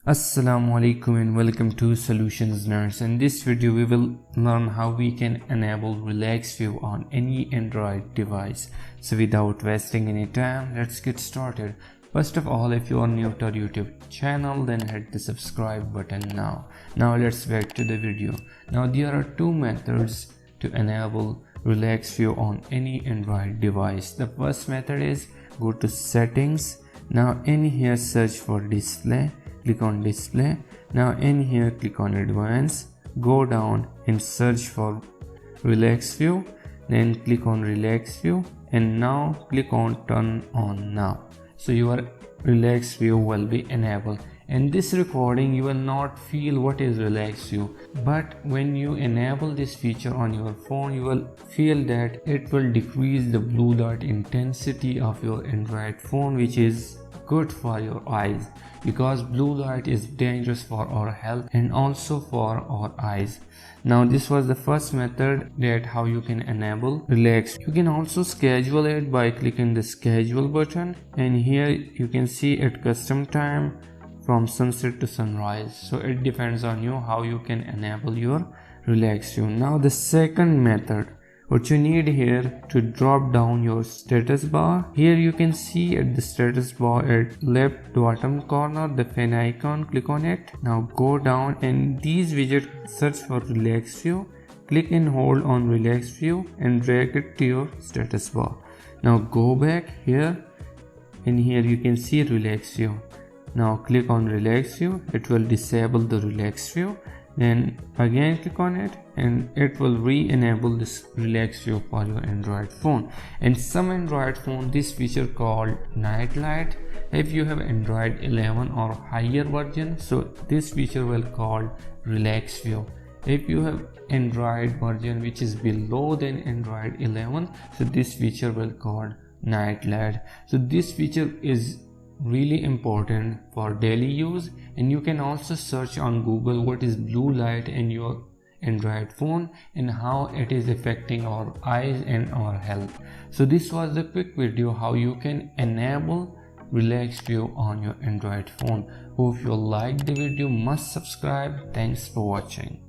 Assalamu alaikum and welcome to Solutions Nerds. In this video we will learn how we can enable relax view on any Android device. So without wasting any time, let's get started. First of all, if you are new to our YouTube channel, then hit the subscribe button now. Now let's back to the video. Now there are two methods to enable relax view on any Android device. The first method is go to settings. Now in here search for display. Click on display. Now in here click on advanced, go down and search for relax view, then click on relax view and now click on turn on now. So your relax view will be enabled. In this recording you will not feel what is relax view, but when you enable this feature on your phone you will feel that it will decrease the blue dot intensity of your Android phone, which is good for your eyes, because blue light is dangerous for our health and also for our eyes. Now this was the first method, that how you can enable relax. You can also schedule it by clicking the schedule button, and here you can see at custom time from sunset to sunrise. So it depends on you how you can enable your relax view. Now the second method, what you need here to drop down your status bar. Here you can see at the status bar at left bottom corner the fan icon, click on it. Now go down and these widgets, search for relax view, click and hold on relax view and drag it to your status bar. Now go back here and here you can see relax view. Now click on relax view, it will disable the relax view. Then again click on it and it will re-enable this relax view for your Android phone. In some Android phone this feature called night light. If you have Android 11 or higher version, so this feature will called relax view. If you have Android version which is below than Android 11, so this feature will called night light. So this feature is really important for daily use, and you can also search on Google what is blue light in your Android phone and how it is affecting our eyes and our health. So this was the quick video how you can enable relax view on your Android phone. Hope you liked the video, must subscribe. Thanks for watching.